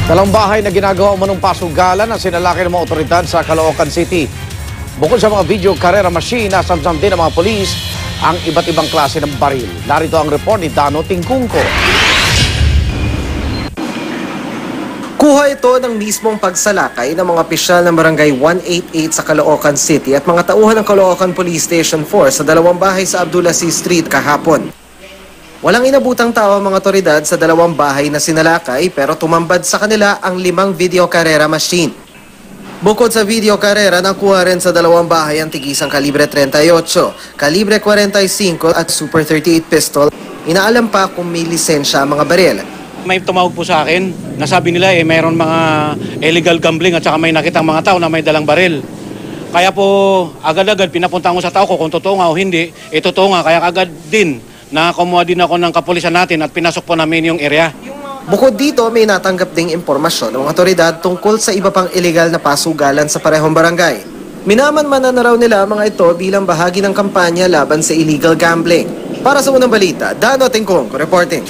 Dalang bahay na ginagawa umanong pasugalan ang sinalaki ng mga otoridad sa Caloocan City. Bukod sa mga video karera machine, nasamsam din ng mga polis ang iba't ibang klase ng baril. Narito ang report ni Dano Tingkungko. Kuha ito ng mismong pagsalakay ng mga opisyal ng Barangay 188 sa Caloocan City at mga tauhan ng Caloocan Police Station 4 sa dalawang bahay sa Abdulaziz Street kahapon. Walang inabutang tao ang mga otoridad sa dalawang bahay na sinalakay pero tumambad sa kanila ang 5 video karera machine. Bukod sa video karera, nakuha rin sa dalawang bahay ang tigisang kalibre 38, kalibre 45 at Super 38 pistol. Inaalam pa kung may lisensya ang mga baril. May tumawag po sa akin, nasabi nila mayroon mga illegal gambling at saka may nakitang mga tao na may dalang baril. Kaya po agad-agad pinapunta ko sa tao ko kung totoo nga o hindi. Totoo nga, kaya agad din kumuha din ako ng kapulisan natin at pinasok po namin yung area. Bukod dito, may natanggap ding impormasyon ng otoridad tungkol sa iba pang illegal na pasugalan sa parehong barangay. Minaman-manan na raw nila ang mga ito bilang bahagi ng kampanya laban sa illegal gambling. Para sa unang balita, Dano Tingkungko reporting.